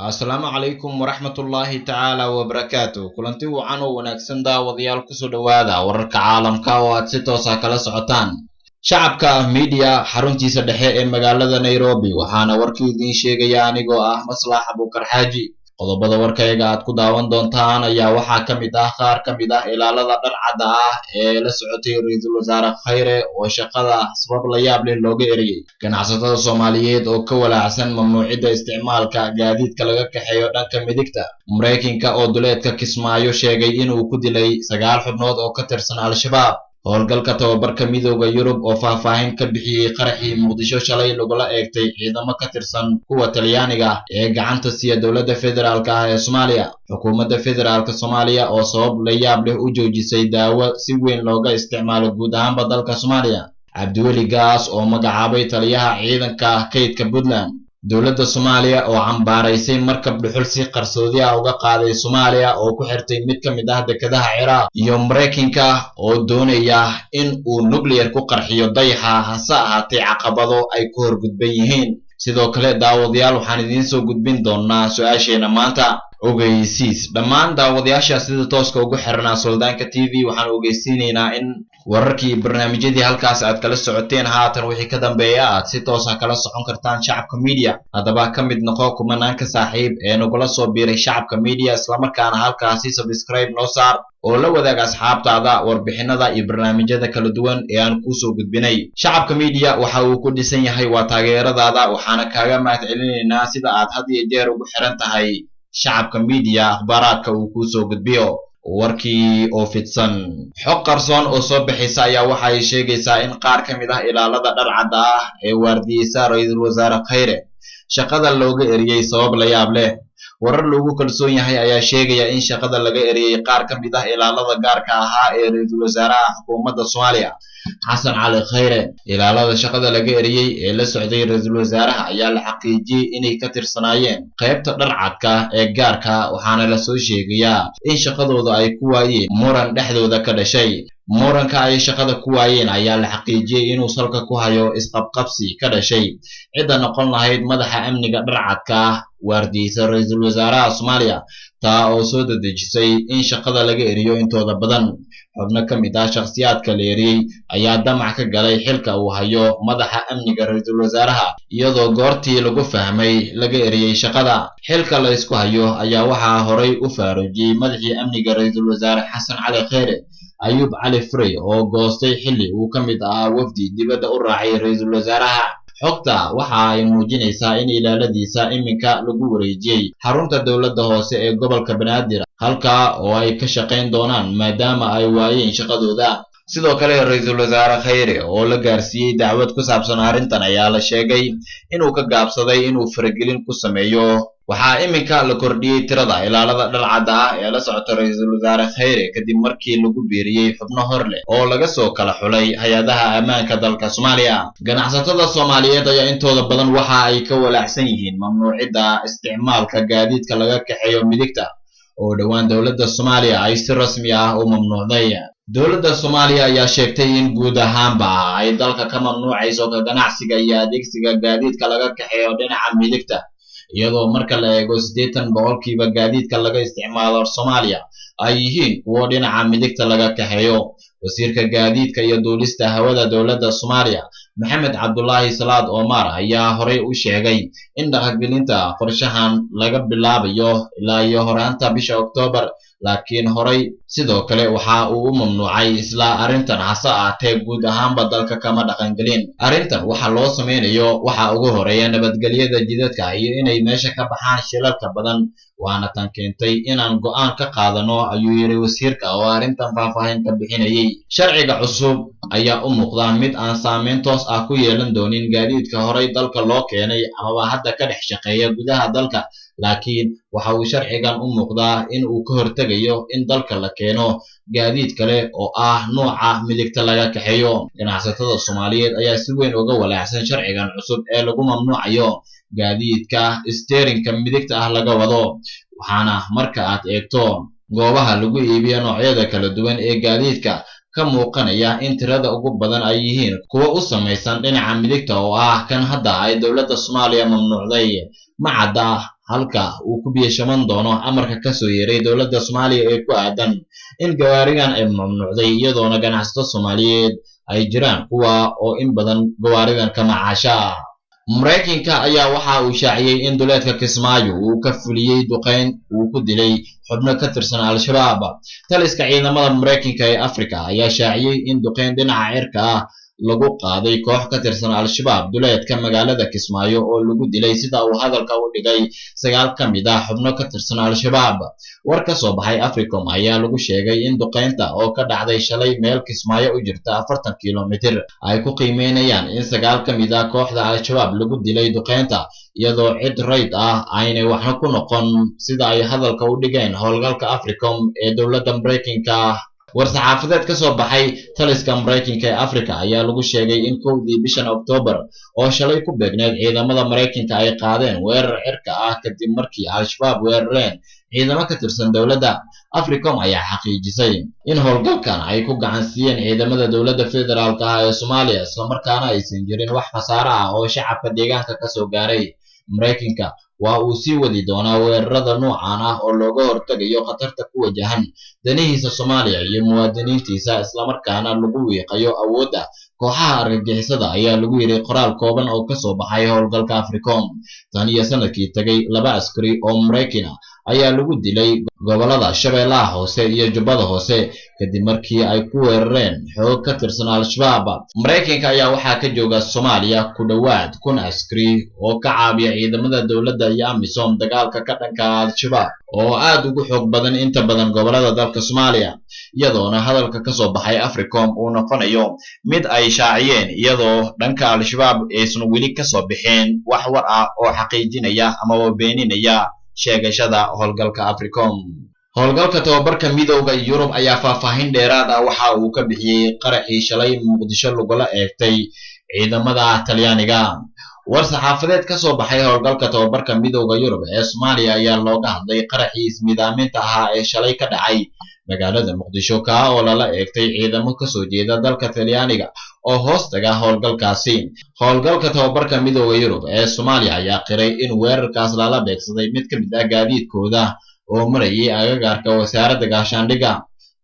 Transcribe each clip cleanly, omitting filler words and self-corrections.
Asalaamu calaykum waraxmatullaahi tacaala wabarakaatu. Kulanti wacan oo wanaagsan daawadayaal kusoo dhowaada wararka caalamka oo aad si toos ah kala socotaan shacabka media xaruntiisa dhexe ee magaalada Nairobi. Waxaana warkii idiin sheegaya anigoo ah Maslax Abuukar Xaaji. Qodobada warkayga aad ku daawan doontaan ayaa waxaa ka mid ah qaar ka mid ah ilaalada dharcadda ah ee la socotay ra'iisul wasaare Khayre oo shaqada sabab la yaab leh looga eriyay. Ganacsatada Soomaaliyeed oo ka walaacsan mamnuucidda isticmaalka gaadiidka laga kaxeeyo dhanka midigta. Mareykanka oo duleedka Kismaayo sheegay inuu ku dilay 9 xubnood oo ka tirsan Al-Shabaab. Howlgalka tababarka midowga Yurub oo faahfaahin ka bixiyay qaraxii Muqdisho shalay lagula eegtay ciidamo ka tirsan kuwa Talyaaniga ee gacanta siiya dowladda federaalka ah ee Soomaaliya. Xukuumadda federaalka Soomaaliya oo sabab la yaab leh u joojisay daawo si weyn looga isticmaalo guud ahaanba dalka Soomaaliya. Cabdiweli Gaas oo magacaabay taliyaha ciidanka kaydka Puntland. Dowladda Soomaaliya oo cambaaraysay markab dhuxul si qarsoodi ah uga qaaday Soomaaliya oo ku xirtay mid ka mid ah dekedaha Ciraaq. Iyo Mareykanka oo doonaya in uu nuclear ku qarxiyo dayaxa, hase ahaatee caqabado ay ku horgudban yihiin. Sidoo kale daawadayaal waxaan idiin soo gudbin doonaa su'aasheena maanta. Ogeysiis dhammaan daawadayaasha sida tooska ugu xiranaa Suldaanka TV waxaan ogeysiinaynaa in wararkii barnaamijyadii halkaas aad kala socoteen haatan wixii ka dambeeya aad si toos ah kala socon kartaan Shacabka Media. Haddaba ka mid noqo kumanaanka saaxiib ee nagula soo biiray Shacabka Media, islamarkaana halkaasi subscribe noo saar oo la wadaag asxaabtaada warbixinada iyo barnaamijyada kala duwan ee aan kuu soo gudbinay. Shacabka Media waxa uu ku dhisan yahay waa taageeradaada, waxaana kaaga mahadcelinaynaa sida aad had iyo jeer ugu xiran tahay Shacabka Media akhbaaraadka uu ku soo gudbiyo. Warkii oo fidsan. Xog qarsoon oo soo bixisa ayaa waxa ay sheegaysaa in qaar ka mid ah ilaalada dharcadda ah ee waardiyeysa ra'iisul wasaare Khayre shaqada looga eriyay sabab la yaab leh. Warar lagu kalsoon yahay ayaa sheegaya in shaqada laga eriyay qaar ka mid ah ilaalada gaarka ahaa ee ra'iisul wasaaraha xukuumadda Soomaaliya Xasan Cali Khayre. Ilaalada shaqada laga eriyay ee la socday ra'iisul wasaaraha ayaa la xaqiijiyay inay ka tirsanaayeen qaybta dharcadka ee gaarka, waxaana la soo sheegayaa in shaqadooda ay ku waayeen muran dhexdooda ka dhashay. Muranka ay shaqada ku waayeen ayaa la xaqiijiyay inuu salka ku hayo isqabqabsi ka dhashay cidda noqon lahayd madaxa amniga dharcadka waardiyeysa ra'iisul wasaaraha Soomaaliya, taa oo soo dedejisay in shaqada laga eriyo intooda badan. Xubno ka mid ah shakhsiyaadka la eriyay ayaa damac ka galay xilka uu hayo madaxa amniga ra'iisul wasaaraha, iyadoo goortii lagu fahmay laga eriyay shaqada. Xilka la isku hayo ayaa waxaa horay u faaruujiyay madaxii amniga ra'iisul wasaare Xasan Cali Khayre, Ayuub Cali Frey, oo goostay xilli uu ka mid ahaa wafdi dibadda u raacay ra'iisul wasaaraha. Xogta waxa ay muujinaysaa in ilaaladiisa iminka lagu wareejiyay xarunta dowladda hoose ee gobolka Banaadir, halka oo ay ka shaqayn doonaan maadaama ay waayeen shaqadooda. Sidoo kale ra'iisul wasaare Khayre oo la gaarsiiyay dacwad ku saabsan arrintan ayaa la sheegay inuu ka gaabsaday inuu faragelin ku sameeyo. Waxaa iminka la kordhiyay tirada ilaalada dharcadda ah ee la socota ra'iisul wasaare Khayre kadib markii lagu biiriyay xubno hor leh oo laga soo kala xulay hay'adaha ammaanka dalka Soomaaliya. Ganacsatada Soomaaliyeed ayaa intooda badan waxa ay ka walaacsan yihiin mamnuucidda isticmaalka gaadiidka laga kaxeeyo midigta oo dhowaan dowladda Soomaaliya ay si rasmi ah u mamnuucday. Dowladda Soomaaliya ayaa sheegtay in guud ahaanba ay dalka ka mamnuucayso ka ganacsiga iyo adeegsiga gaadiidka laga kaxeeyo dhinaca midigta, iyadoo marka la eego 80% gaadiidka laga isticmaalo Soomaaliya ay yihiin kuwo dhinaca midigta laga kaxeeyo. Wasiirka gaadiidka iyo duulista hawada dowladda Soomaaliya Maxamed Cabdullaahi Salaad Omar ayaa horay u sheegay in dhaqangelinta qorshahan laga bilaabayo ilaa iyo horaanta bisha Oktoobar, laakiin horay sidoo kale waxa uu u mamnuucay isla arrintan, hase ahaatee guud ahaanba dalka kama dhaqangelin. Arrintan waxa loo sameynayo waxa ugu horeeya nabadgelyada jidadka iyo inay meesha ka baxaan shilalka badan, waana tan keentay inaan go'aan ka qaadano, ayuu yiri wasiirka oo arrintan faahfaahin ka bixinayay. Sharciga cusub ayaa u muuqda mid aan saameyn toos ah ku yeelan doonin gaadiidka horay dalka loo keenay amaba hadda ka dhex shaqeeya gudaha dalka, laakiin waxa uu sharcigan u muuqdaa in uu ka hortegayo in dalka la keeno gaadiid kale oo ah nooca midigta laga kaxeeyo. Ganacsatada Soomaaliyeed ayaa si weyn uga walaacsan sharcigan cusub ee lagu mamnuucayo gaadiidka steerinka midigta ah laga wado, waxaana marka aad eegto goobaha lagu iibiyo noocyada kala duwan ee gaadiidka ka muuqanaya in tirada ugu badan ay yihiin kuwa u samaysan dhinaca midigta oo ah kan hadda ay dowladda Soomaaliya mamnuucday. Ma cadda halka uu ku biyashaman doono amarka ka soo yeeray dowladda Soomaaliya ee ku aadan in gawaarigan ay mamnuucday iyadoona ganacsato Soomaaliyeed ay jiraan kuwa oo in badan gawaaridan ka macaasha. Mareykanka ayaa waxa uu shaaciyay in duleedka Kismaayo uu ka fuliyay duqeyn uu ku dilay xubno ka tirsan Al-Shabaab. Taliska ciidamada Mareykanka ee Afrika ayaa shaaciyay in duqeyn dhinaca cirka ah lagu qaaday koox ka tirsan Al-Shabaab duleedka magaalada Kismaayo oo lagu dilay sida uu hadalka u dhigay 9 ka mid ah xubno ka tirsan Al-Shabaab. War ka soo baxay Africom ayaa lagu sheegay in duqeynta oo ka dhacday shalay meel Kismaayo u jirta 40 kiiloomitir ay ku qiimeynayaan in 9 ka mid ah kooxda Al-Shabaab lagu dilay duqeynta iyadoo cid rayd ah aynay waxna ku noqon sida ay hadalka u dhigeen howlgalka Africom ee dowladda Mareykanka. war-saxaafadeed ka soo baxay taliska Mareykanka ee Afrika ayaa lagu sheegay in 1dii bishan Oktoobar oo shalay ku beegneed ciidamada Mareykanka ay qaadeen weerar cirka ah kadib markii Al-Shabaab weerareen ciidamo ka tirsan dowladda. Africom ayaa xaqiijisay in howlgalkan ay ku gacan siiyeen ciidamada dowladda federaalka ah ee Soomaaliya isla markaana aysan jirin wax khasaare ah oo shacabka deegaanka ka soo gaaray. Mareykanka waa uu sii wadi doonaa weerarada noocan ah oo looga hortagayo khatarta ku wajahan danihiisa Soomaaliya iyo muwaadiniintiisa isla markaana lagu wiiqayo awoodda kooxaha argagixisada ayaa lagu yiri qoraal kooban oo ka soo baxay howlgalka Africom. Tan iyo sanadkii tagay 2 askari oo Mareykan ah ayaa lagu dilay gobolada Shabeellaha Hoose iyo Jubbada Hoose kadib markii ay ku weerareen xoog ka tirsan Al-Shabaab. Mareykanka ayaa waxaa ka jooga Soomaaliya ku dhawaad 1,000 askari oo ka caawiya ciidamada dowladda iyo AMISOM dagaalka ka dhanka Al-Shabaab oo aad ugu xoog badan inta badan gobolada dalka Soomaaliya. iyadoona hadalka ka soo baxay Africom uu noqonayo mid ay shaaciyeen iyadoo dhanka Al-Shabaab aysan weli ka soo bixeen wax war ah oo xaqiijinaya ama beeninaya sheegashada howlgalka Africom. howlgalka tababarka midowga Yurub ayaa faahfaahin dheeraad ah waxa uu ka bixiyay qaraxii shalay Muqdisho lagula eegtay ciidamada Talyaaniga. war-saxaafadeed ka soo baxay howlgalka tababarka midowga Yurub ee Soomaaliya ayaa looga hadlay qaraxii ismidaaminta ahaa ee shalay ka dhacay magaalada Muqdisho ka oo lala eegtay ciidamo ka soo jeeda dalka Talyaaniga oo hoos taga howlgalkaasi. howlgalka tababarka midowga Yurub ee Soomaaliya ayaa qiray in weerarkaas lala beegsaday mid ka mid ah gaadiidkooda oo marayay agagaarka wasaaradda gaashaandhigga.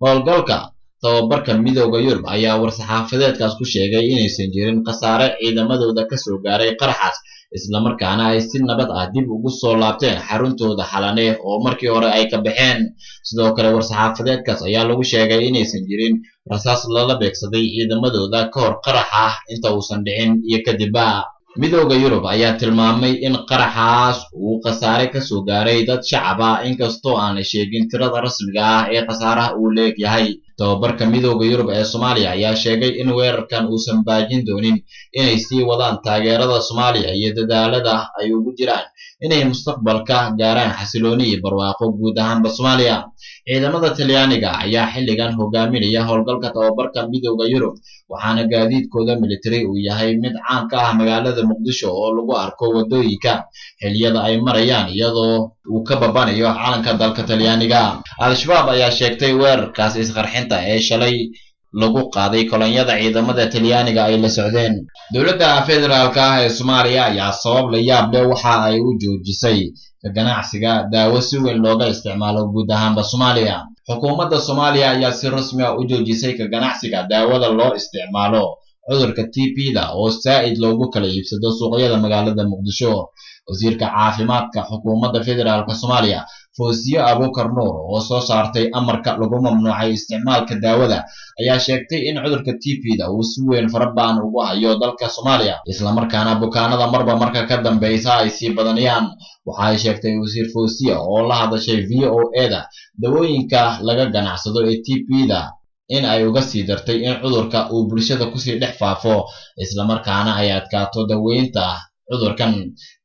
howlgalka tababarka midowga Yurub ayaa war-saxaafadeedkaas ku sheegay inaysan jirin khasaare ciidamadooda ka soo gaaray qaraxaas isla markaana ay si nabad ah dib ugu soo laabteen xaruntooda Xalane oo markii hore ay ka baxeen. sidoo kale war-saxaafadeedkaas ayaa lagu sheegay inaysan jirin rasaas lala beegsaday ciidamadooda ka hor qaraxa inta uusan dhicin iyo kadibba. midowga Yurub ayaa tilmaamay in qaraxaas uu khasaare ka soo gaaray dad shacab ah inkastoo aan la sheegin tirada rasmiga ah ee khasaaraha uu leeyahay. tababarka midowga Yurub ee Soomaaliya ayaa sheegay in weerarkan uusan baajin doonin inay sii wadaan taageerada Soomaaliya iyo dadaalada ay ugu jiraan inay mustaqbalka gaaraan xasilooni iyo barwaaqo guud ahaanba Soomaaliya. ciidamada Talyaaniga ayaa xilligan hogaaminaya howlgalka tababarka midowga Yurub waxaana gaadiidkooda military uu yahay mid caan ka ah magaalada Muqdisho oo lagu arko wadooyinka xilliyada ay marayaan iyadoo uu ka babanayo calanka dalka Talyaaniga. Al-Shabaab ayaa sheegtay weerarkaas isqarxinta ee shalay lagu qaaday kolonyada ciidamada Talyaaniga ay la socdeen. dowladda federaalka ah ee Soomaaliya ayaa sabab la yaab leh waxa ay u joojisay ka ganacsiga daawo si weyn looga isticmaalo guud ahaanba Soomaaliya. xukuumadda Soomaaliya ayaa si rasmi ah u joojisay ka ganacsiga daawada loo isticmaalo cudurka TB-da oo saa'id loogu kala iibsado suuqyada magaalada Muqdisho. wasiirka caafimaadka xukuumadda federaalka Soomaaliya Fawziya Abuukar Nuur oo soo saartay amarka lagu mamnuucay isticmaalka daawada ayaa sheegtay in cudurka TB-da uu si weyn farabaan ugu hayo dalka Soomaaliya isla markaana bukaanada marba marka ka dambaysa ay sii badanayaan. waxa ay sheegtay wasiir Fawziya oo la hadashay VOA-da dawooyinka laga ganacsado ee TB-da in ay uga sii dartay in cudurka uu bulshada ku sii dhex faafo isla markaana ay adkaato daweynta cudurkan.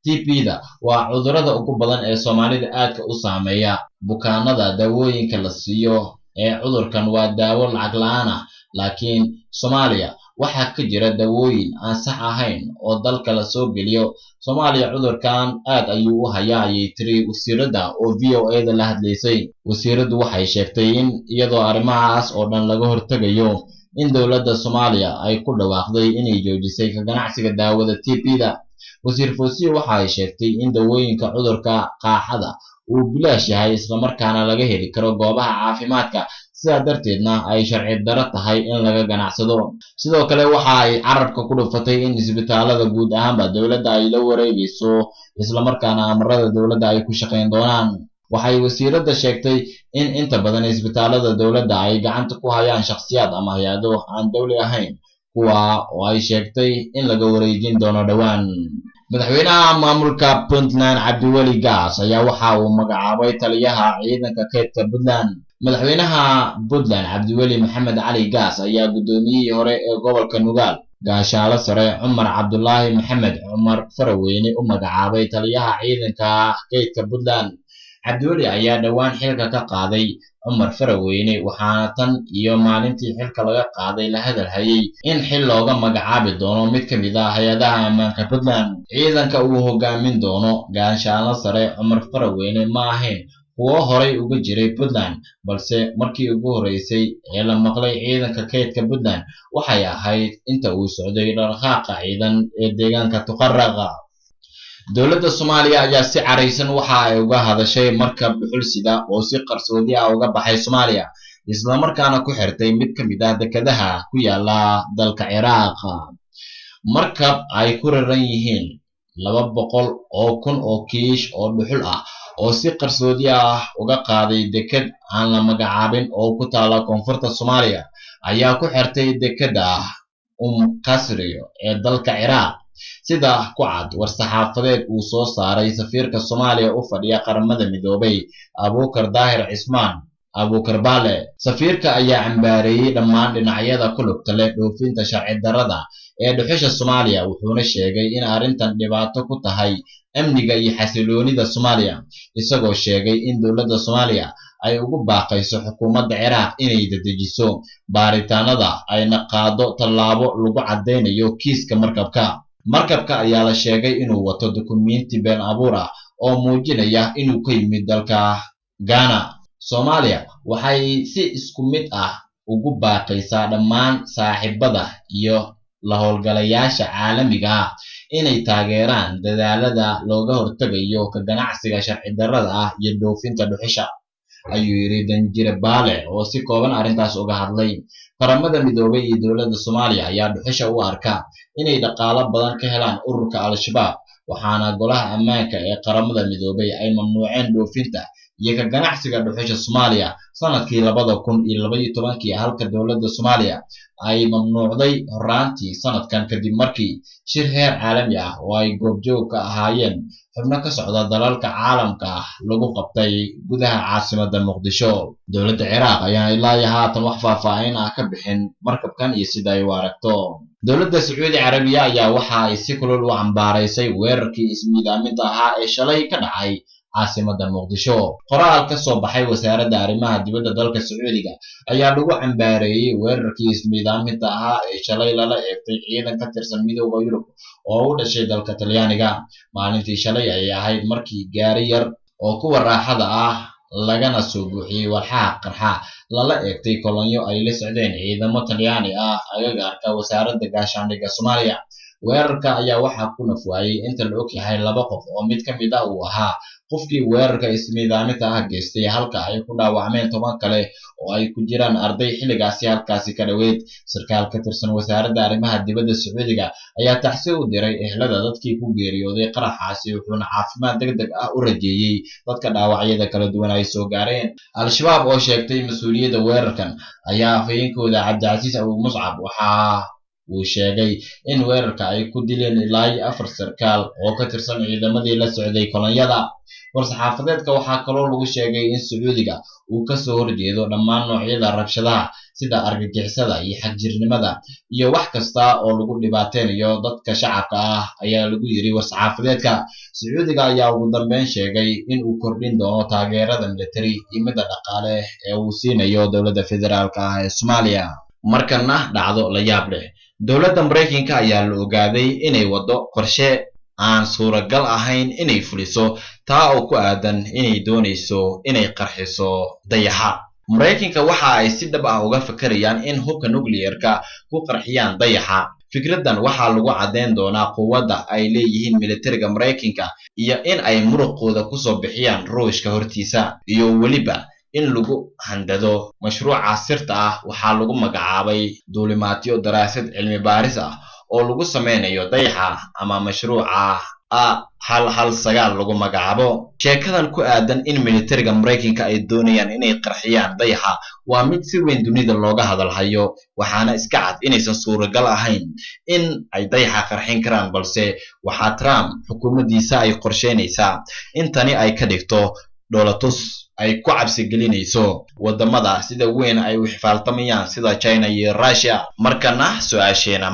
TB-da waa cudurrada ugu badan ee Soomaalida aadka u saameeya. bukaanada dawooyinka la siiyo ee cudurkan waa daawo lacag la'aan ah laakiin Soomaaliya waxaa ka jira dawooyin aan sax ahayn oo dalka la soo geliyo. Soomaaliya cudurkan aad ayuu u hayaa ayay tiri wasiiradda oo VOA-da la hadlaysay. wasiiraddu waxay sheegtay in iyadoo arrimahaas oo dhan laga hortagayo in dowladda Soomaaliya ay ku dhawaaqday inay joojisay ka ganacsiga daawada TB-da. Wasiir Fawziya waxa ay sheegtay in dawooyinka cudurka qaaxada uu bilaash yahay isla markaana laga heli karo goobaha caafimaadka, sidaa darteedna ay sharci darro tahay in laga ganacsado. Sidoo kale waxa ay carabka ku dhufatay in isbitaalada guud ahaanba dowladda ay la wareegayso isla markaana amarada dowladda ay ku shaqayn doonaan. Waxay wasiiradda sheegtay in inta badan isbitaalada dowladda ay gacanta ku hayaan shakhsiyaad ama hay'ado aan dawli ahayn, kuwa oo ay sheegtay in laga wareejin doono dhowaan. Madaxweynaha maamulka Puntland Cabdiweli Gaas ayaa waxa uu magacaabay taliyaha ciidanka kaydka Puntland. Madaxweynaha Puntland Cabdiweli Maxamed Cali Gaas ayaa gudoomiyihii hore ee gobolka Nugaal gaashaale sare Cumar Cabdulaahi Maxamed Cumar Faraweyne u magacaabay taliyaha ciidanka kaydka Puntland. Cabdiweli ayaa dhowaan xilka ka qaaday Cumar Faraweyne, waxaana tan iyo maalintii xilka laga qaaday la hadal hayay in xil looga magacaabi doono mid ka mid ah hay'adaha ammaanka Puntland. Ciidanka uu hogaamin doono gaashaale sare Cumar Faraweyne ma ahayn kuwo horay uga jiray Puntland, balse markii ugu horeysay ee la maqlay ciidanka kaydka Puntland waxay ahayd inta uu socday dhaqdhaqaaqa ciidan ee deegaanka Tuqaraqa. Dowladda Soomaaliya ayaa si careysan waxa ay uga hadashay markab dhuxul sida oo si qarsoodi ah uga baxay Soomaaliya, isla markaana ku xirtay mid ka mid ah dekedaha ku yaala dalka Ciraaq. Markab ay ku raran yihiin 200,000 oo kiish oo dhuxul ah oo si qarsoodi ah uga qaaday deked aan la magacaabin oo ku taala koonfurta Soomaaliya ayaa ku xirtay dekeda Qasriyo ee dalka Ciraaq, sida ku cad war-saxaafadeed uu soo saaray safiirka Soomaaliya u fadhiya qaramada midoobay Abuukar Daahir Cismaan Abuukar Baale. Safiirka ayaa cambaareeyay dhammaan dhinacyada ku lugta leh dhoofinta sharci darrada ee dhuxusha Soomaaliya, wuxuuna sheegay in arrintan dhibaato ku tahay amniga iyo xasiloonida Soomaaliya, isagoo sheegay in dowladda Soomaaliya ay ugu baaqayso xukuumadda Ciraaq inay dedejiso baaritaanada ayna qaado tallaabo lagu caddeynayo kiiska markabka. Markabka ayaa la sheegay inuu wato dukumiinti been abuur ah oo muujinaya inuu ka yimid dalka Ghana. Soomaaliya waxay si isku mid ah ugu baaqaysaa dhammaan saaxiibada iyo la howlgalayaasha caalamiga ah inay taageeraan dadaalada looga hortagayo ka ganacsiga sharci darrada ah iyo dhoofinta dhuxusha, ayuu yiri Danjire Baale oo si kooban arrintaas uga hadlay. Qaramada midoobay iyo dowladda Soomaaliya ayaa dhuxusha u arka inay dhaqaale badan ka helaan ururka Al-Shabaab, waxaana golaha ammaanka ee qaramada midoobay ay mamnuuceen dhoofinta iyo ka ganacsiga dhuxusha Soomaaliya sanadkii 2012, halka dowladda Soomaaliya ay mamnuucday horaantii sanadkan kadib markii shir heer caalami ah oo ay goobjoog ka ahaayeen xubno ka socda dalalka caalamka lagu qabtay gudaha caasimadda Muqdisho. Dowladda Ciraaq ayaa ilaa iyo haatan wax faahfaahin ah ka bixin markabkan iyo sida ay u aragto. Dowladda Sacuudi Carabiya ayaa waxa ay si kulul u cambaaraysay weerarkii ismiidaaminta ahaa ee shalay ka dhacay caasimadda Muqdisho. Qoraal ka soo baxay wasaaradda arrimaha dibadda dalka Sacuudiga ayaa lagu cambaareeyay weerarkii ismiidaaminta ahaa ee shalay lala eegtay ciidan ka tirsan midowda Yurub oo u dhashay dalka Talyaaniga. Maalintii shalay ayay ahayd markii gaari yar oo kuwa raaxada ah lagana soo buuxiyey walxaha qarxa lala eegtay kolonyo ay la socdeen ciidamo Talyaani ah agagaarka wasaaradda gaashaandhigga Soomaaliya. Weerarka ayaa waxaa ku naf waayay inta la og yahay 2 qof oo mid ka mid ah uu ahaa qofkii weerarka ismiidaaminta ah geystay, halka ay ku dhaawacmeen 10 kale oo ay ku jiraan arday xilligaasi halkaasi ka dhaweyd. Sarkaal ka tirsan wasaaradda arrimaha dibadda Sacuudiga ayaa tacsi u diray ehlada dadkii ku geeriyooday qaraxaasi, wuxuuna caafimaad degdeg ah u rajeeyay dadka dhaawacyada kala duwan ay soo gaareen. Al-Shabaab oo sheegtay mas'uuliyadda weerarkan ayaa afhayeenkooda Cabdicasiis Abu Muscab waxa uu sheegay in weerarka ay ku dileen ilaa 4 sarkaal oo ka tirsan ciidamadii la socday kolonyada. War-saxaafadeedka waxaa kaloo lagu sheegay in Sacuudiga uu ka soo horjeedo dhammaan noocyada rabshadaha sida argagixisada iyo xagjirnimada iyo wax kasta oo lagu dhibaateynayo dadka shacabka ah, ayaa lagu yiri war-saxaafadeedka. Sacuudiga ayaa ugu dambeyn sheegay in uu kordhin doono taageerada militari iyo midda dhaqaale ee uu siinayo dowladda federaalka ah ee Soomaaliya. Markana dhacdo la yaab leh. Dowladda Mareykanka ayaa la ogaaday inay wado qorshe aan suuragal ahayn inay fuliso taa oo ku aadan inay doonayso inay qarxiso dayaxa. Mareykanka waxa ay si dhab ah uga fakarayaan in hubka nuclear-ka ku qarxiyaan dayaxa. Fikradan waxaa lagu cadeyn doonaa quwadda ay leeyihiin militariga Mareykanka iyo in ay muruqooda ku soo bixiyaan Ruushka hortiisa, iyo weliba in lagu handado mashruuca sirta ah. Waxaa lagu magacaabay duulimaadyo daraasad cilmi baaris ah oo lagu sameynayo dayaxa, ama mashruuca A119 lagu magacaabo. Sheekadan ku aadan in militariga Mareykanka ay doonayaan inay qarxiyaan dayaxa waa mid si weyn dunida looga hadalhayo, waxaana iska cad inaysan suuragal ahayn in ay dayaxa qarxin karaan, balse waxaa Trump xukuumaddiisa ay qorsheynaysaa in tani ay ka dhigto dhoolatus ay ku cabsi gelinayso wadamada sida weyn ay u xifaaltamayaan sida China iyo Russia. Markana su-aasheena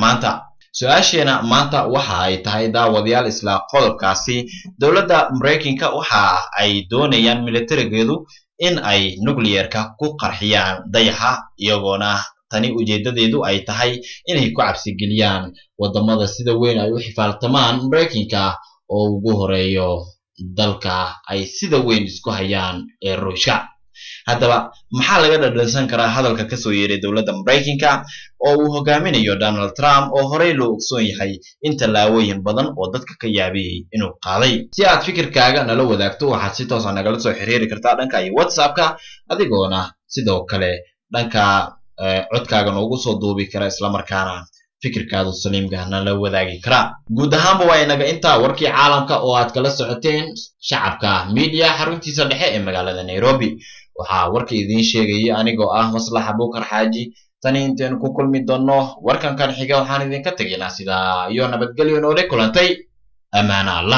maanta waxa ay tahay daawadayaal isla qodobkaasi. Dowladda Mareykanka waxa ay doonayaan militarigeedu in ay nuclear-ka ku qarxiyaan dayaxa, iyagoona tani ujeedadeedu ay tahay inay ku cabsi geliyaan wadamada sida weyn ay u xifaaltamaan Mareykanka oo ugu horeeyo dalka ay sida weyn isku hayaan ee Ruushka. Haddaba maxaa laga dhadhansan karaa hadalka ka soo yeeray dowladda Mareykanka oo uu hogaaminayo Donald Trump, oo horey loo ogsoon yahay in tallaabooyin badan oo dadka ka yaabiyay inuu qaaday? Si aad fikirkaaga nala wadaagto, waxaad si toos ah nagala soo xiriiri kartaa dhanka iyo WhatsApp-ka, adigoona sidoo kale dhanka codkaaga noogu soo duubi kara, isla markaana fikirkaadu saliimka nala wadaagi kara. Guud ahaanba waa inaga intaa warkii caalamka oo aad kala socoteen Shacabka Media xaruntiisa dhexe ee magaalada Nairobi. waxaa warka idiin sheegayay anigoo ah Maslax Abuukar Xaaji. Tani intaan ku kulmi doono warkan kan xiga, waxaan idinka tegaynaa sidaa iyo nabadgelyo noole kulantay. Amaana Allah.